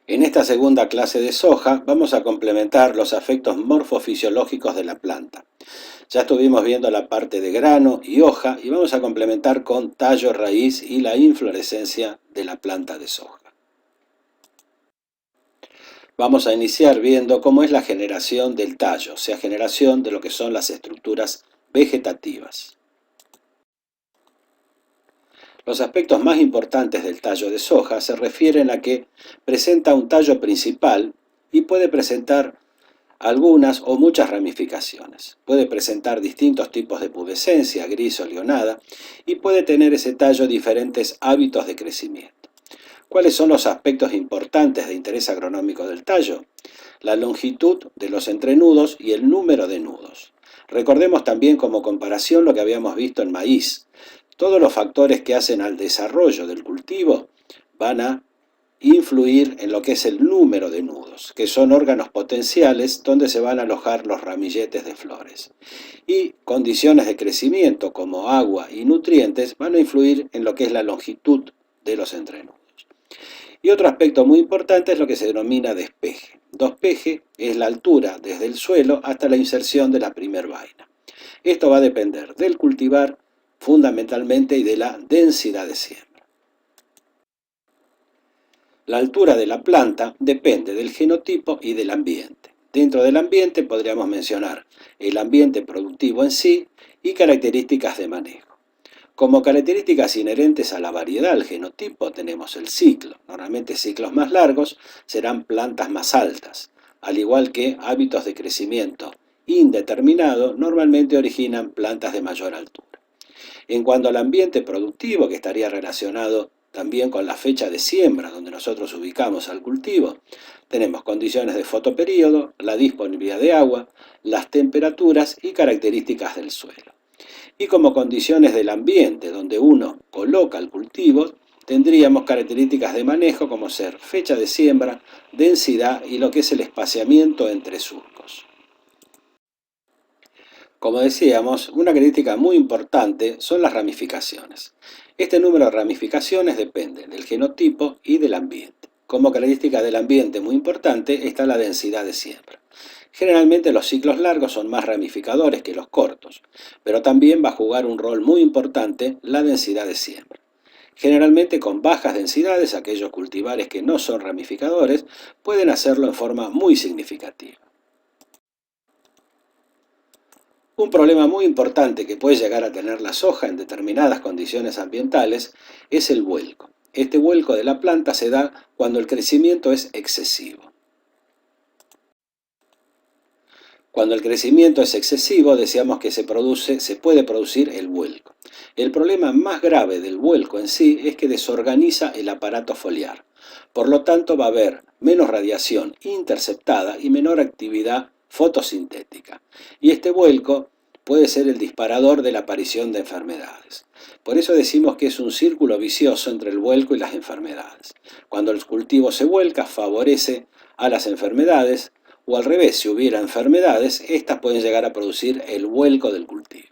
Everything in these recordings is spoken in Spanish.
En esta segunda clase de soja vamos a complementar los efectos morfofisiológicos de la planta. Ya estuvimos viendo la parte de grano y hoja y vamos a complementar con tallo, raíz y la inflorescencia de la planta de soja. Vamos a iniciar viendo cómo es la generación del tallo, o sea, generación de lo que son las estructuras vegetativas. Los aspectos más importantes del tallo de soja se refieren a que presenta un tallo principal y puede presentar algunas o muchas ramificaciones. Puede presentar distintos tipos de pubescencia, gris o leonada, y puede tener ese tallo diferentes hábitos de crecimiento. ¿Cuáles son los aspectos importantes de interés agronómico del tallo? La longitud de los entrenudos y el número de nudos. Recordemos también como comparación lo que habíamos visto en maíz. Todos los factores que hacen al desarrollo del cultivo van a influir en lo que es el número de nudos, que son órganos potenciales donde se van a alojar los ramilletes de flores. Y condiciones de crecimiento como agua y nutrientes van a influir en lo que es la longitud de los entrenudos. Y otro aspecto muy importante es lo que se denomina despeje. Despeje es la altura desde el suelo hasta la inserción de la primer vaina. Esto va a depender del cultivar fundamentalmente y de la densidad de siembra. La altura de la planta depende del genotipo y del ambiente. Dentro del ambiente podríamos mencionar el ambiente productivo en sí y características de manejo. Como características inherentes a la variedad del genotipo tenemos el ciclo. Normalmente ciclos más largos serán plantas más altas, al igual que hábitos de crecimiento indeterminado normalmente originan plantas de mayor altura. En cuanto al ambiente productivo, que estaría relacionado también con la fecha de siembra donde nosotros ubicamos al cultivo, tenemos condiciones de fotoperíodo, la disponibilidad de agua, las temperaturas y características del suelo. Y como condiciones del ambiente donde uno coloca el cultivo, tendríamos características de manejo como ser fecha de siembra, densidad y lo que es el espaciamiento entre surcos. Como decíamos, una característica muy importante son las ramificaciones. Este número de ramificaciones depende del genotipo y del ambiente. Como característica del ambiente muy importante está la densidad de siembra. Generalmente los ciclos largos son más ramificadores que los cortos, pero también va a jugar un rol muy importante la densidad de siembra. Generalmente con bajas densidades, aquellos cultivares que no son ramificadores pueden hacerlo en forma muy significativa. Un problema muy importante que puede llegar a tener la soja en determinadas condiciones ambientales es el vuelco. Este vuelco de la planta se da cuando el crecimiento es excesivo. Cuando el crecimiento es excesivo, decíamos que se puede producir el vuelco. El problema más grave del vuelco en sí es que desorganiza el aparato foliar. Por lo tanto, va a haber menos radiación interceptada y menor actividad fotosintética. Y este vuelco puede ser el disparador de la aparición de enfermedades. Por eso decimos que es un círculo vicioso entre el vuelco y las enfermedades. Cuando el cultivo se vuelca, favorece a las enfermedades, o al revés, si hubiera enfermedades, estas pueden llegar a producir el vuelco del cultivo.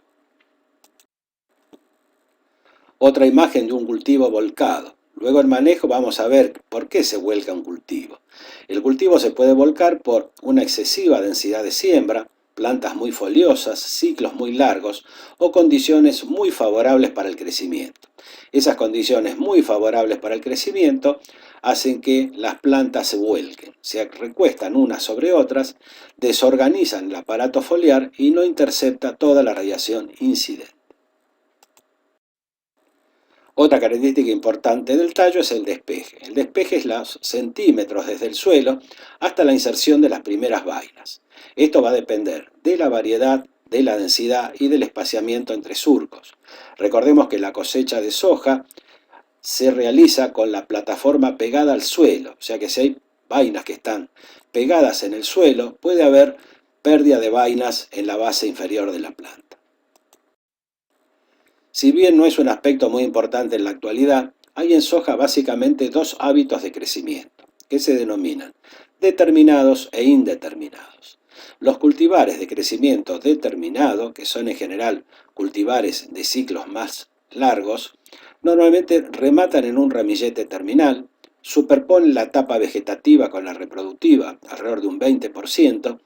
Otra imagen de un cultivo volcado. Luego en manejo vamos a ver por qué se vuelca un cultivo. El cultivo se puede volcar por una excesiva densidad de siembra, plantas muy foliosas, ciclos muy largos o condiciones muy favorables para el crecimiento. Esas condiciones muy favorables para el crecimiento hacen que las plantas se vuelquen, se recuestan unas sobre otras, desorganizan el aparato foliar y no intercepta toda la radiación incidente. Otra característica importante del tallo es el despeje. El despeje es los centímetros desde el suelo hasta la inserción de las primeras vainas. Esto va a depender de la variedad, de la densidad y del espaciamiento entre surcos. Recordemos que la cosecha de soja se realiza con la plataforma pegada al suelo, o sea que si hay vainas que están pegadas en el suelo, puede haber pérdida de vainas en la base inferior de la planta. Si bien no es un aspecto muy importante en la actualidad, hay en soja básicamente dos hábitos de crecimiento, que se denominan determinados e indeterminados. Los cultivares de crecimiento determinado, que son en general cultivares de ciclos más largos, normalmente rematan en un ramillete terminal, superponen la etapa vegetativa con la reproductiva, alrededor de un 20%.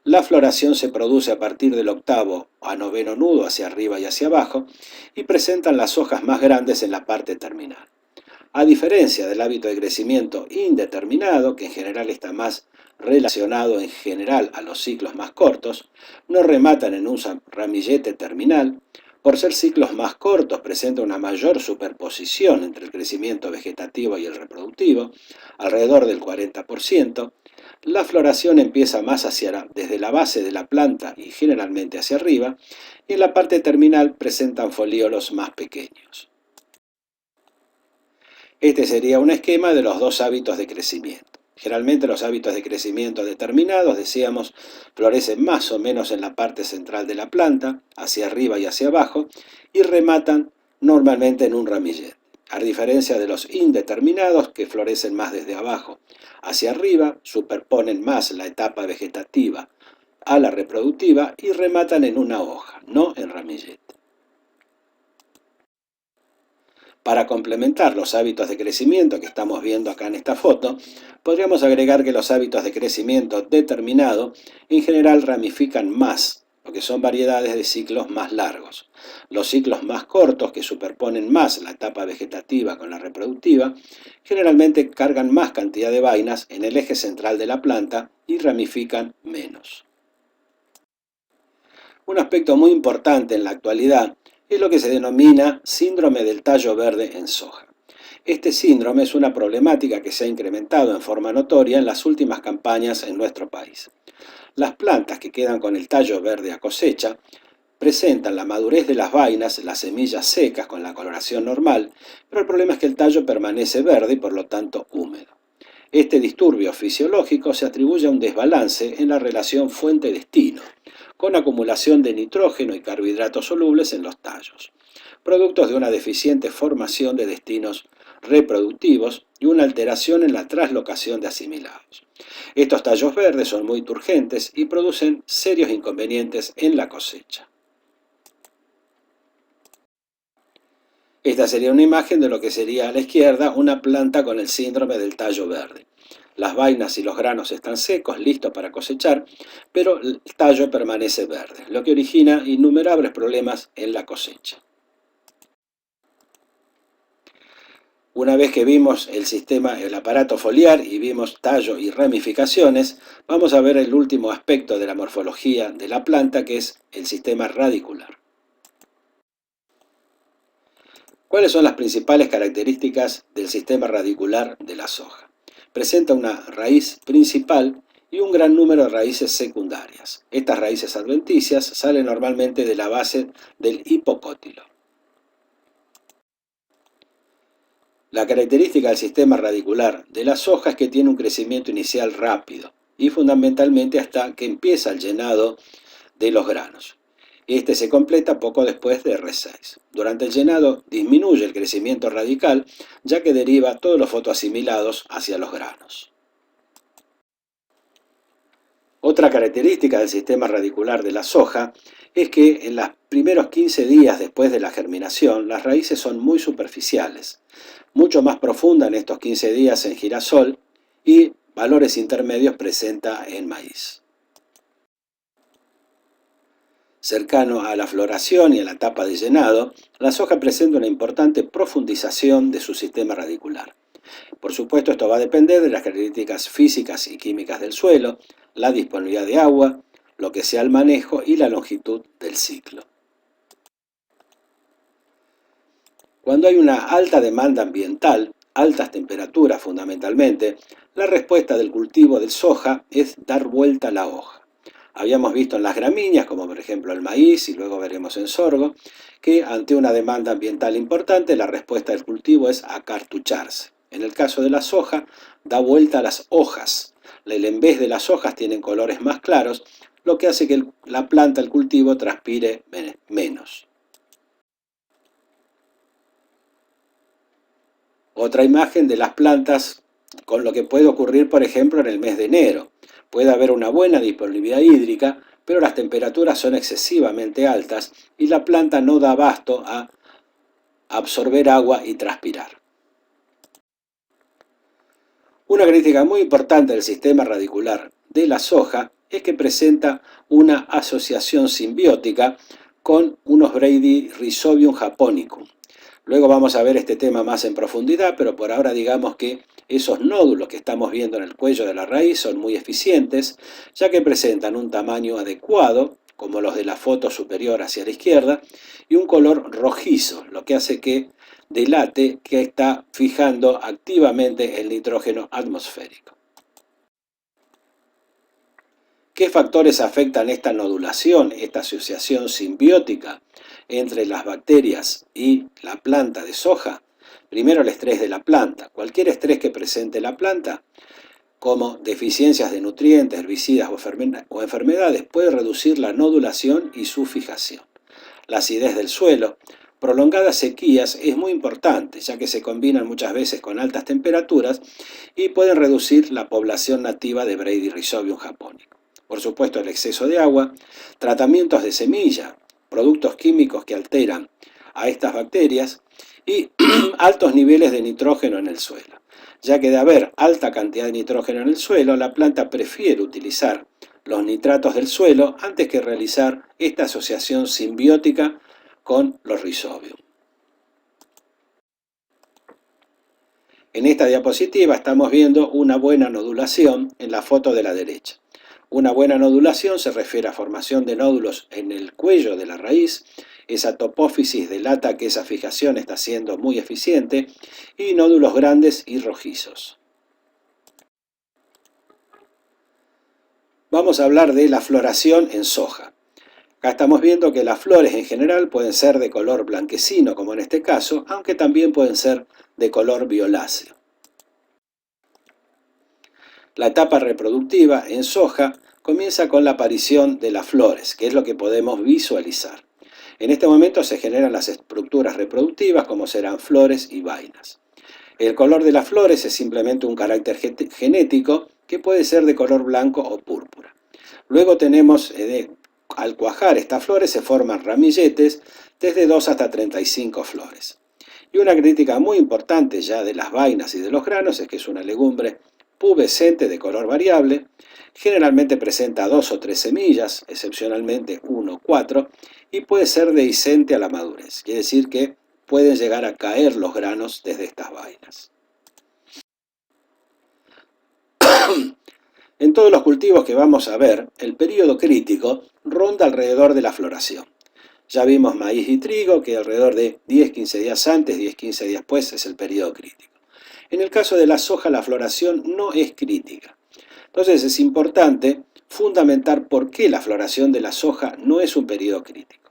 La floración se produce a partir del octavo a noveno nudo hacia arriba y hacia abajo y presentan las hojas más grandes en la parte terminal. A diferencia del hábito de crecimiento indeterminado, que en general está más relacionado en general a los ciclos más cortos, no rematan en un ramillete terminal. Por ser ciclos más cortos, presenta una mayor superposición entre el crecimiento vegetativo y el reproductivo, alrededor del 40%. La floración empieza más desde la base de la planta y generalmente hacia arriba, y en la parte terminal presentan folíolos más pequeños. Este sería un esquema de los dos hábitos de crecimiento. Generalmente los hábitos de crecimiento determinados, decíamos, florecen más o menos en la parte central de la planta, hacia arriba y hacia abajo, y rematan normalmente en un ramillete. A diferencia de los indeterminados, que florecen más desde abajo hacia arriba, superponen más la etapa vegetativa a la reproductiva y rematan en una hoja, no en ramillete. Para complementar los hábitos de crecimiento que estamos viendo acá en esta foto, podríamos agregar que los hábitos de crecimiento determinado en general ramifican más, porque son variedades de ciclos más largos. Los ciclos más cortos, que superponen más la etapa vegetativa con la reproductiva, generalmente cargan más cantidad de vainas en el eje central de la planta y ramifican menos. Un aspecto muy importante en la actualidad es lo que se denomina síndrome del tallo verde en soja. Este síndrome es una problemática que se ha incrementado en forma notoria en las últimas campañas en nuestro país. Las plantas que quedan con el tallo verde a cosecha presentan la madurez de las vainas, las semillas secas con la coloración normal, pero el problema es que el tallo permanece verde y por lo tanto húmedo. Este disturbio fisiológico se atribuye a un desbalance en la relación fuente-destino, con acumulación de nitrógeno y carbohidratos solubles en los tallos, productos de una deficiente formación de destinos reproductivos y una alteración en la traslocación de asimilados. Estos tallos verdes son muy turgentes y producen serios inconvenientes en la cosecha. Esta sería una imagen de lo que sería a la izquierda una planta con el síndrome del tallo verde. Las vainas y los granos están secos, listos para cosechar, pero el tallo permanece verde, lo que origina innumerables problemas en la cosecha. Una vez que vimos el aparato foliar y vimos tallo y ramificaciones, vamos a ver el último aspecto de la morfología de la planta, que es el sistema radicular. ¿Cuáles son las principales características del sistema radicular de la soja? Presenta una raíz principal y un gran número de raíces secundarias. Estas raíces adventicias salen normalmente de la base del hipocótilo. La característica del sistema radicular de la soja es que tiene un crecimiento inicial rápido y fundamentalmente hasta que empieza el llenado de los granos. Este se completa poco después de R6. Durante el llenado disminuye el crecimiento radical, ya que deriva todos los fotoasimilados hacia los granos. Otra característica del sistema radicular de la soja es que en los primeros 15 días después de la germinación, las raíces son muy superficiales, mucho más profunda en estos 15 días en girasol y valores intermedios presenta en maíz. Cercano a la floración y a la etapa de llenado, la soja presenta una importante profundización de su sistema radicular. Por supuesto, esto va a depender de las características físicas y químicas del suelo, la disponibilidad de agua, lo que sea el manejo y la longitud del ciclo. Cuando hay una alta demanda ambiental, altas temperaturas fundamentalmente, la respuesta del cultivo de soja es dar vuelta a la hoja. Habíamos visto en las gramíneas, como por ejemplo el maíz, y luego veremos en sorgo, que ante una demanda ambiental importante, la respuesta del cultivo es acartucharse. En el caso de la soja, da vuelta a las hojas. En vez de las hojas tienen colores más claros, lo que hace que la planta, el cultivo, transpire menos. Otra imagen de las plantas con lo que puede ocurrir, por ejemplo, en el mes de enero. Puede haber una buena disponibilidad hídrica, pero las temperaturas son excesivamente altas y la planta no da abasto a absorber agua y transpirar. Una característica muy importante del sistema radicular de la soja es que presenta una asociación simbiótica con unos Brady Rhizobium japonicum. Luego vamos a ver este tema más en profundidad, pero por ahora digamos que esos nódulos que estamos viendo en el cuello de la raíz son muy eficientes, ya que presentan un tamaño adecuado, como los de la foto superior hacia la izquierda, y un color rojizo, lo que hace que delate que está fijando activamente el nitrógeno atmosférico. ¿Qué factores afectan esta nodulación, esta asociación simbiótica entre las bacterias y la planta de soja? Primero, el estrés de la planta. Cualquier estrés que presente la planta, como deficiencias de nutrientes, herbicidas o enfermedades, puede reducir la nodulación y su fijación. La acidez del suelo. Prolongadas sequías es muy importante, ya que se combinan muchas veces con altas temperaturas y pueden reducir la población nativa de Brady Rhizobium japonicum. Por supuesto, el exceso de agua, tratamientos de semilla, productos químicos que alteran a estas bacterias y altos niveles de nitrógeno en el suelo. Ya que de haber alta cantidad de nitrógeno en el suelo, la planta prefiere utilizar los nitratos del suelo antes que realizar esta asociación simbiótica con los Rhizobium. En esta diapositiva estamos viendo una buena nodulación en la foto de la derecha. Una buena nodulación se refiere a formación de nódulos en el cuello de la raíz. Esa topófisis delata que esa fijación está siendo muy eficiente y nódulos grandes y rojizos. Vamos a hablar de la floración en soja. Acá estamos viendo que las flores en general pueden ser de color blanquecino, como en este caso, aunque también pueden ser de color violáceo. La etapa reproductiva en soja comienza con la aparición de las flores, que es lo que podemos visualizar. En este momento se generan las estructuras reproductivas, como serán flores y vainas. El color de las flores es simplemente un carácter genético que puede ser de color blanco o púrpura. Luego tenemos, al cuajar estas flores se forman ramilletes desde 2 hasta 35 flores. Y una crítica muy importante ya de las vainas y de los granos es que es una legumbre pubescente de color variable, generalmente presenta 2 o 3 semillas, excepcionalmente 1 o 4, y puede ser dehiscente a la madurez, quiere decir que pueden llegar a caer los granos desde estas vainas. En todos los cultivos que vamos a ver, el período crítico ronda alrededor de la floración. Ya vimos maíz y trigo, que alrededor de 10-15 días antes, 10-15 días después es el período crítico. En el caso de la soja, la floración no es crítica. Entonces es importante fundamentar por qué la floración de la soja no es un período crítico.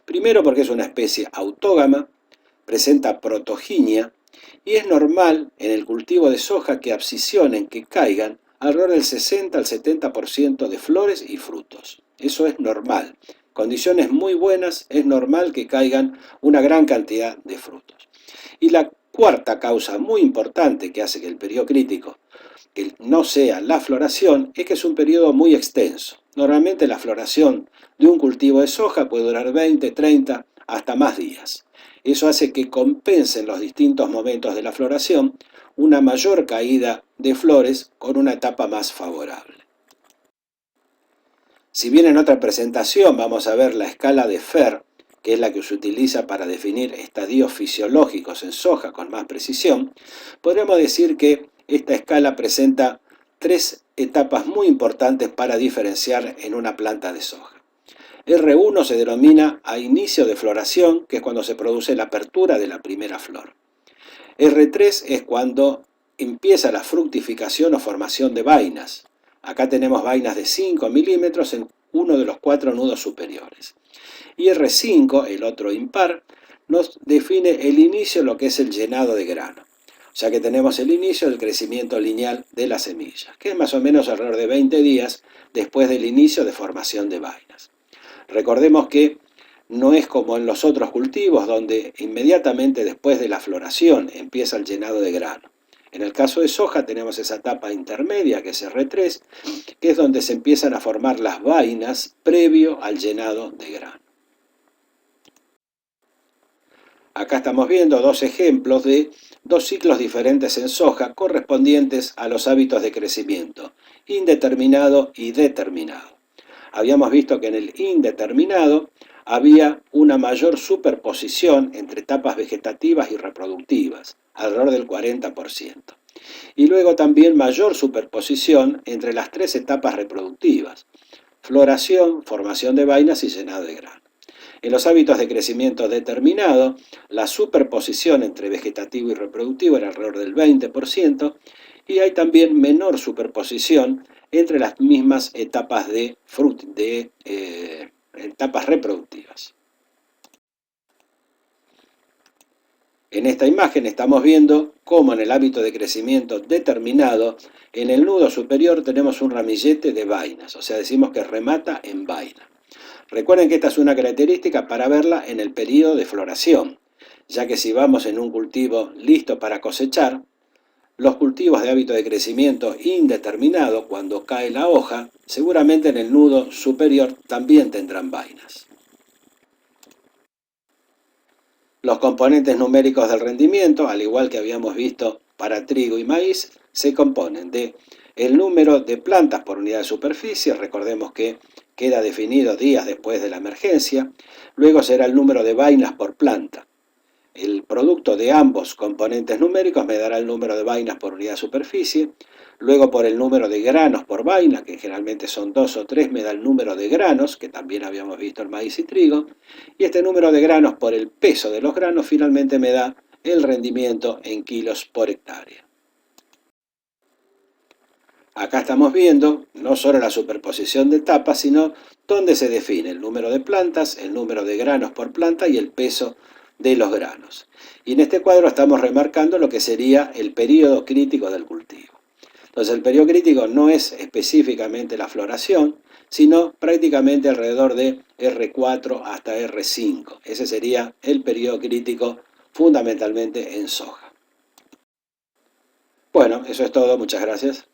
Primero porque es una especie autógama, presenta protoginia y es normal en el cultivo de soja que abscisionen, que caigan alrededor del 60 al 70% de flores y frutos. Eso es normal. Condiciones muy buenas, es normal que caigan una gran cantidad de frutos. Y la cuarta causa muy importante que hace que el periodo crítico que no sea la floración es que es un periodo muy extenso. Normalmente la floración de un cultivo de soja puede durar 20, 30, hasta más días. Eso hace que compensen los distintos momentos de la floración una mayor caída de flores con una etapa más favorable. Si bien en otra presentación vamos a ver la escala de Fer, que es la que se utiliza para definir estadios fisiológicos en soja con más precisión, podríamos decir que esta escala presenta 3 etapas muy importantes para diferenciar en una planta de soja. R1 se denomina a inicio de floración, que es cuando se produce la apertura de la primera flor. R3 es cuando empieza la fructificación o formación de vainas. Acá tenemos vainas de 5 milímetros en uno de los 4 nudos superiores. Y R5, el otro impar, nos define el inicio de lo que es el llenado de grano. O sea que tenemos el inicio del crecimiento lineal de las semillas, que es más o menos alrededor de 20 días después del inicio de formación de vainas. Recordemos que no es como en los otros cultivos, donde inmediatamente después de la floración empieza el llenado de grano. En el caso de soja tenemos esa etapa intermedia, que es R3, que es donde se empiezan a formar las vainas previo al llenado de grano. Acá estamos viendo dos ejemplos de dos ciclos diferentes en soja correspondientes a los hábitos de crecimiento, indeterminado y determinado. Habíamos visto que en el indeterminado había una mayor superposición entre etapas vegetativas y reproductivas, alrededor del 40%. Y luego también mayor superposición entre las tres etapas reproductivas: floración, formación de vainas y llenado de grano. En los hábitos de crecimiento determinado, la superposición entre vegetativo y reproductivo era alrededor del 20%, y hay también menor superposición entre las mismas etapas etapas reproductivas. En esta imagen estamos viendo cómo en el hábito de crecimiento determinado, en el nudo superior tenemos un ramillete de vainas, o sea, decimos que remata en vaina. Recuerden que esta es una característica para verla en el periodo de floración, ya que si vamos en un cultivo listo para cosechar, los cultivos de hábito de crecimiento indeterminado, cuando cae la hoja, seguramente en el nudo superior también tendrán vainas. Los componentes numéricos del rendimiento, al igual que habíamos visto para trigo y maíz, se componen de el número de plantas por unidad de superficie, recordemos que queda definido días después de la emergencia, luego será el número de vainas por planta. El producto de ambos componentes numéricos me dará el número de vainas por unidad de superficie, luego por el número de granos por vaina, que generalmente son 2 o 3, me da el número de granos, que también habíamos visto en maíz y trigo, y este número de granos por el peso de los granos finalmente me da el rendimiento en kilos por hectárea. Acá estamos viendo no solo la superposición de etapas, sino dónde se define el número de plantas, el número de granos por planta y el peso de los granos. Y en este cuadro estamos remarcando lo que sería el periodo crítico del cultivo. Entonces el periodo crítico no es específicamente la floración, sino prácticamente alrededor de R4 hasta R5. Ese sería el periodo crítico fundamentalmente en soja. Bueno, eso es todo. Muchas gracias.